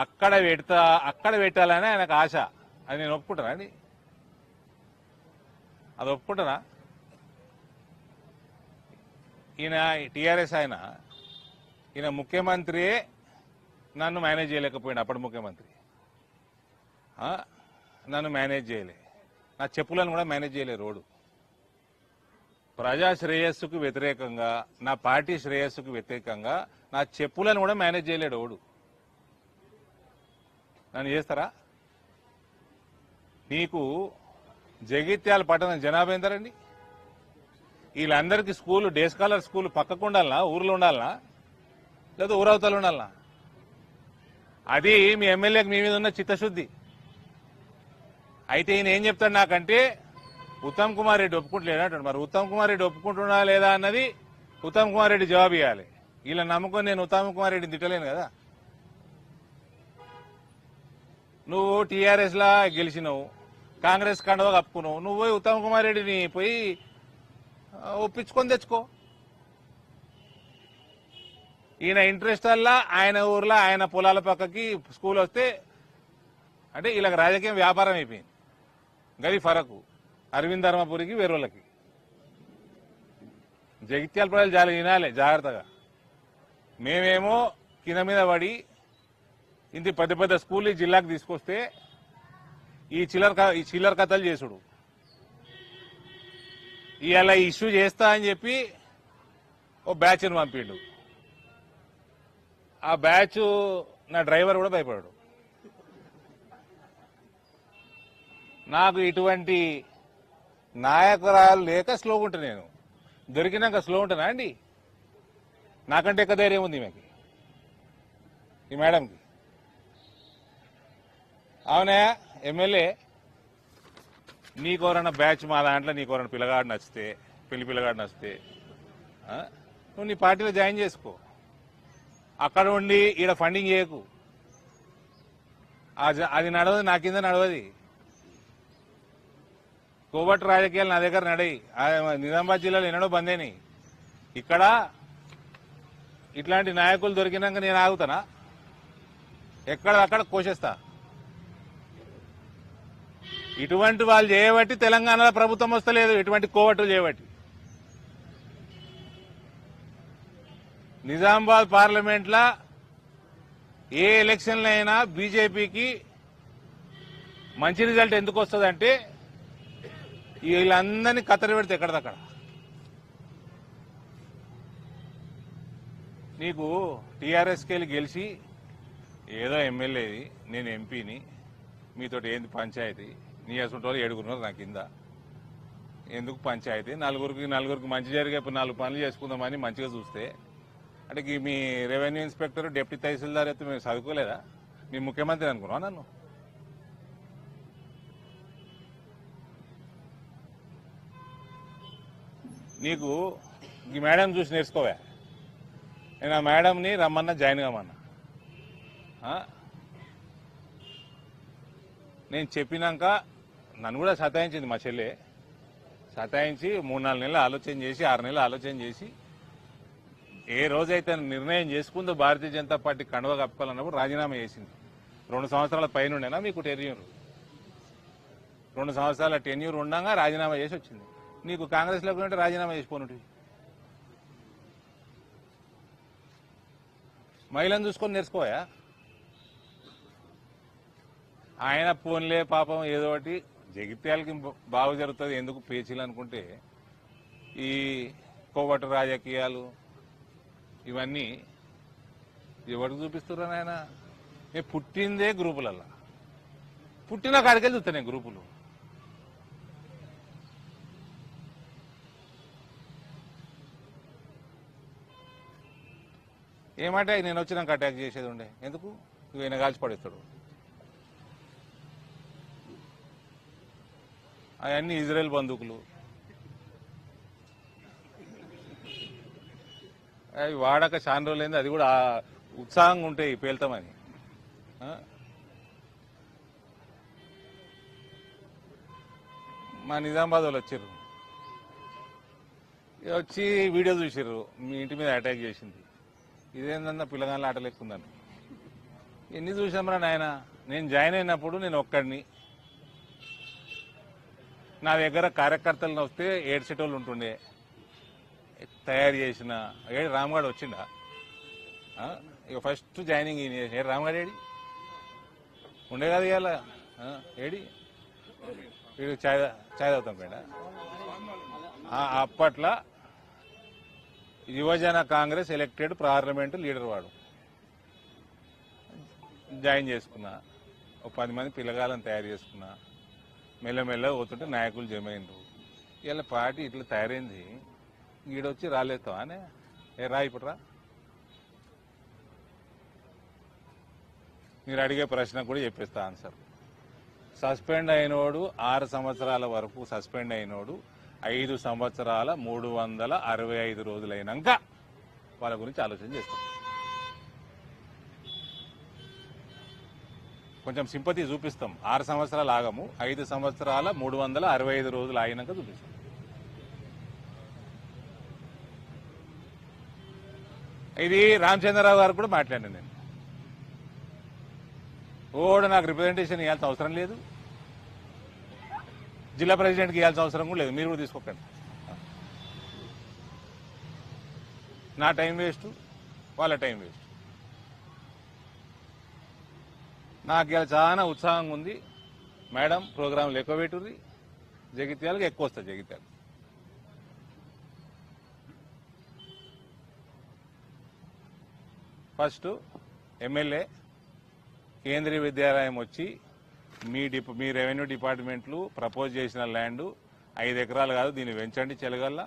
అక్కడ పెట్టాలని ఆయనకు ఆశ. అది నేను ఒప్పుకుంటానా అండి? అది ఒప్పుకుంటానా? ఈయన టీఆర్ఎస్ ఈయన ముఖ్యమంత్రియే నన్ను మేనేజ్ చేయలేకపోయాడు. అప్పటి ముఖ్యమంత్రి నన్ను మేనేజ్ చేయలే, నా చెప్పులను కూడా మేనేజ్ చేయలే. రోడ్డు ప్రజా శ్రేయస్సుకు వ్యతిరేకంగా, నా పార్టీ శ్రేయస్సుకు వ్యతిరేకంగా నా చెప్పులను కూడా మేనేజ్ చేయలేడు ఓడు. నన్ను చేస్తారా? నీకు జగిత్యాల పట్టణం జనాభా ఎంతరండి? వీళ్ళందరికీ స్కూలు, డే స్కాలర్ స్కూల్ పక్కకు ఉండాలనా, ఊర్లో ఉండాలనా, లేదా ఊరవతలు ఉండాలనా? అది మీ ఎమ్మెల్యేకి మీ మీద ఉన్న చిత్తశుద్ధి. అయితే ఈయన ఏం చెప్తాడు నాకంటే, ఉత్తమ్ కుమార్ రెడ్డి ఒప్పుకుంటలేడు. మరి ఉత్తమ్ కుమార్ రెడ్డి ఒప్పుకుంటున్నా లేదా అన్నది ఉత్తమ్ కుమార్ రెడ్డి జవాబు ఇవ్వాలి. వీళ్ళ నమ్ముకొని నేను ఉత్తమ్ కుమార్ రెడ్డిని తిట్టలేను కదా. నువ్వు టీఆర్ఎస్ లా గెలిచినావు, కాంగ్రెస్ కండవ కప్పుకున్నావు, నువ్వు పోయి ఉత్తమ్ కుమార్ రెడ్డిని పోయి ఒప్పించుకొని తెచ్చుకో. ఈయన ఇంట్రెస్ట్ వల్ల ఆయన ఊర్లో ఆయన పొలాల పక్కకి స్కూల్ వస్తే అంటే వీళ్ళకి రాజకీయం వ్యాపారం అయిపోయింది. గది ఫరకు అరవింద్ ధర్మపురికి వేరేళ్ళకి. జగిత్యాల ప్రజలు చాలా వినాలి జాగ్రత్తగా. మేమేమో కింద మీద పడి ఇంత పెద్ద పెద్ద స్కూల్ ఈ జిల్లాకు తీసుకొస్తే ఈ చిల్లర కథలు చేసుడు. ఇవాళ ఇష్యూ చేస్తా అని చెప్పి ఓ బ్యాచ్ను పంపిండు. ఆ బ్యాచ్ నా డ్రైవర్ కూడా భయపడాడు. నాకు ఇటువంటి నాయకురాలు లేక స్లోగా ఉంటా. నేను దొరికినాక స్లో ఉంటానా అండి? నాకంటే ఎక్కువ ధైర్యం ఉంది ఈమెకి, ఈ మేడంకి. అవునా ఎమ్మెల్యే, నీకోరన్నా బ్యాచ్ మా దాంట్లో నీకోరన్నా పిల్లగాడు నచ్చితే, పెళ్లి పిల్లగాడు నచ్చితే నువ్వు నీ పార్టీలో జాయిన్ చేసుకో. అక్కడ ఉండి ఈడ ఫండింగ్ చేయకు. అది నడవదు, నా కింద నడవది. కోబట్ రాజకీయాలు నా దగ్గర నడయి. నిజామాబాద్ జిల్లాలో ఎన్నడో బందేని. ఇక్కడ ఇట్లాంటి నాయకులు దొరికినాక నేను ఆగుతానా? ఎక్కడక్కడ కోసేస్తా. ఇటువంటి వాళ్ళు చేయబట్టి తెలంగాణలో ప్రభుత్వం వస్తలేదు, ఇటువంటి కోవట్లు చేయబట్టి. నిజామాబాద్ పార్లమెంట్లో ఏ ఎలక్షన్లు అయినా బీజేపీకి మంచి రిజల్ట్ ఎందుకు వస్తుందంటే వీళ్ళందరినీ కత్తెర పెడితే ఎక్కడదక్కడ. నీకు టీఆర్ఎస్కి వెళ్ళి గెలిచి ఏదో ఎమ్మెల్యేది, నేను ఎంపీని, మీతోటి ఏంది పంచాయతీ? నీ అసలు 7 నా కింద ఎందుకు పంచాయతీ? నలుగురికి మంచి జరిగే 4 పనులు చేసుకుందామని మంచిగా చూస్తే అంటే మీ రెవెన్యూ ఇన్స్పెక్టర్, డిప్యూటీ తహసీల్దార్ అయితే మేము చదువుకోలేదా? మీ ముఖ్యమంత్రి అనుకున్నావా నన్ను? నీకు ఈ మేడం చూసి నేర్చుకోవా. నేను ఆ మేడంని రమ్మన్నా, జాయిన్ కామన్నా. నేను చెప్పినాక నన్ను కూడా సతాయించింది మా చెల్లె. సతాయించి 3-4 నెలలు ఆలోచన చేసి, 6 నెలలు ఆలోచన చేసి, ఏ రోజైతే నిర్ణయం చేసుకుందో భారతీయ జనతా పార్టీ కండువ కప్పుకోవాలన్నప్పుడు రాజీనామా చేసింది. 2 సంవత్సరాల పైన ఉండేనా మీకు టెన్యూర్? 2 సంవత్సరాల టెన్యూర్ ఉండగా రాజీనామా చేసి వచ్చింది. నీకు కాంగ్రెస్లోకి ఉంటే రాజీనామా చేసిపోనుంటి. మహిళను చూసుకొని నేర్చుకోయా. ఆయన ఫోన్లే పాపం ఏదో ఒకటి జగిత్యాలకి బాగు జరుగుతుంది ఎందుకు పేచీలు అనుకుంటే ఈ కోవటు రాజకీయాలు ఇవన్నీ ఎవరికి చూపిస్తున్నారు? ఆయన నేను పుట్టిందే గ్రూపులల్లా, పుట్టిన కాడికెళ్ళి చూస్తాను నేను గ్రూపులు. ఏమంటే నేను వచ్చినాక అటాక్ చేసేది ఉండే, ఎందుకు? ఈయన కాల్చి పడేస్తాడు. అవన్నీ ఇజ్రాయెల్ బందూకులు. అవి వాడక చాలా రోజులైంది, అది కూడా ఉత్సాహంగా ఉంటాయి పేల్తామని. మా నిజామాబాద్ వాళ్ళు వచ్చారు, వచ్చి వీడియో చూసారు, మీ ఇంటి మీద అటాక్ చేసింది. ఇదేందన్నా పిల్లగాళ్ళ ఆటలు ఎక్కుందని. ఎన్ని చూసాంరా నాయన. నేను జాయిన్ అయినప్పుడు నేను ఒక్కడిని, నా దగ్గర కార్యకర్తలను వస్తే ఏడ్చేటోళ్ళు ఉంటుండే, తయారు చేసిన ఏడు రామ్గాడు వచ్చిండా. ఇక ఫస్ట్ జాయినింగ్ ఏడు రామ్గాడు ఏడి ఉండే కదా ఇవాళ ఏడి వీడు చాయ్ తాగుతాం పేడ. అప్పట్లో యువజన కాంగ్రెస్ ఎలక్టెడ్ పార్లమెంటు లీడర్ వాడు. జాయిన్ చేసుకున్నా, ఒక 10 మంది పిల్లగాలను తయారు చేసుకున్నా, మెల్లమెల్ల పోతుంటే నాయకులు జమ అయినరు. ఇలా పార్టీ ఇట్లా తయారైంది. ఈడొచ్చి రాలేస్తావా అనే రా ఇప్పుడు రా. మీరు అడిగే ప్రశ్న కూడా చెప్పేస్తా ఆన్సర్. సస్పెండ్ అయినోడు 6 సంవత్సరాల వరకు సస్పెండ్ అయినోడు 5 సంవత్సరాల 365 రోజులైనాక వాళ్ళ గురించి ఆలోచన చేస్తాం. కొంచెం సింపతి చూపిస్తాం. 6 సంవత్సరాలు ఆగము, 5 సంవత్సరాల 365 రోజులు ఆగినాక చూపిస్తాం. ఇది రామచంద్రరావు గారు కూడా మాట్లాడాను నేను. ఓడు నాకు రిప్రజెంటేషన్ ఇవ్వాల్సిన అవసరం లేదు, జిల్లా ప్రెసిడెంట్కి ఇవ్వాల్సిన అవసరం కూడా లేదు, మీరు కూడా తీసుకోకండి. నా టైం వేస్ట్, వాళ్ళ టైం వేస్ట్. నాకు ఇలా చాలా ఉత్సాహంగా ఉంది. మేడం ప్రోగ్రాంలు ఎక్కువ పెట్టుర్రి, జగిత్యాలకు ఎక్కువ వస్తుంది. జగిత్యాల ఫస్ట్ ఎమ్మెల్యే కేంద్రీయ విద్యాలయం వచ్చి మీ రెవెన్యూ డిపార్ట్మెంట్లు ప్రపోజ్ చేసిన ల్యాండ్ 5 ఎకరాలు కాదు, దీన్ని పెంచండి. చెలగల్లా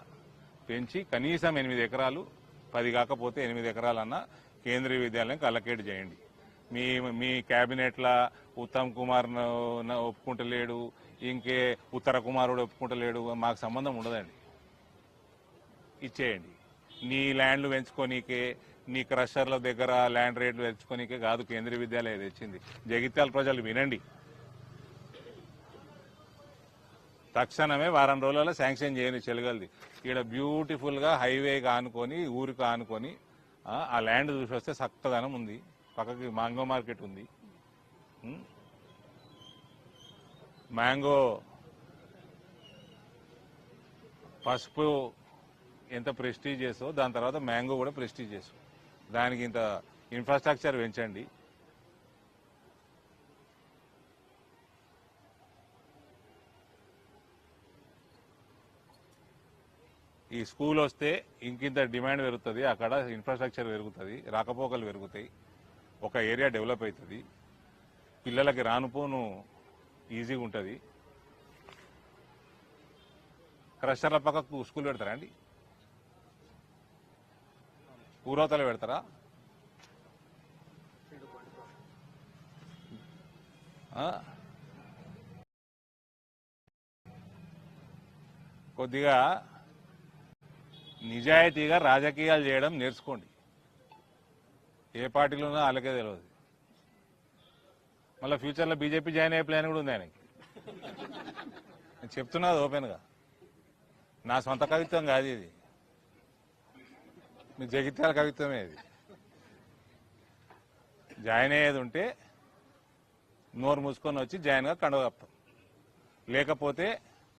పెంచి కనీసం 8 ఎకరాలు, 10 కాకపోతే 8 ఎకరాలన్నా కేంద్రీయ విద్యాలయంకి అలకేట్ చేయండి. మీ క్యాబినెట్ల ఉత్తమ్ కుమార్ ఒప్పుకుంటలేడు, ఇంకే ఉత్తర కుమారుడు ఒప్పుకుంటలేడు, మాకు సంబంధం ఉండదండి. ఇచ్చేయండి. నీ ల్యాండ్లు పెంచుకోనీకే, నీ క్రషర్ల దగ్గర ల్యాండ్ రేట్లు పెంచుకోనీకే కాదు కేంద్రీయ విద్యాలయం తెచ్చింది. జగిత్యాల ప్రజలు వినండి, తక్షణమే వారం రోజులలో శాంక్షన్ చేయండి చెలగలది. ఇక్కడ బ్యూటిఫుల్గా హైవేగా ఆనుకొని, ఊరికి ఆనుకొని ఆ ల్యాండ్ చూసి వస్తే చక్కదనం ఉంది. పక్కకి మ్యాంగో మార్కెట్ ఉంది. మ్యాంగో పసుపు ఎంత ప్రెస్టీజియస్, దాని తర్వాత మ్యాంగో కూడా ప్రెస్టీజియస్. దానికి ఇంత ఇన్ఫ్రాస్ట్రక్చర్ పెంచండి. ఈ స్కూల్ వస్తే ఇంకింత డిమాండ్ పెరుగుతుంది, అక్కడ ఇన్ఫ్రాస్ట్రక్చర్ పెరుగుతుంది, రాకపోకలు పెరుగుతాయి, ఒక ఏరియా డెవలప్ అవుతుంది, పిల్లలకి రానుపోను ఈజీగా ఉంటుంది. క్రషర్ల పక్కకు స్కూల్ పెడతారా అండి? ఊరవతల పెడతారా? కొద్దిగా నిజాయితీగా రాజకీయాలు చేయడం నేర్చుకోండి. ఏ పార్టీలోనో వాళ్ళకే తెలియదు. మళ్ళీ ఫ్యూచర్లో బీజేపీ జాయిన్ అయ్యే ప్లాన్ కూడా ఉంది ఆయనకి. నేను చెప్తున్నది ఓపెన్గా, నా సొంత కవిత్వం కాదు ఇది, మీ జగిత్యాల కవిత్వమే ఇది. జాయిన్ అయ్యేది ఉంటే నోరు మూసుకొని వచ్చి జాయిన్గా కండువ కప్తాం, లేకపోతే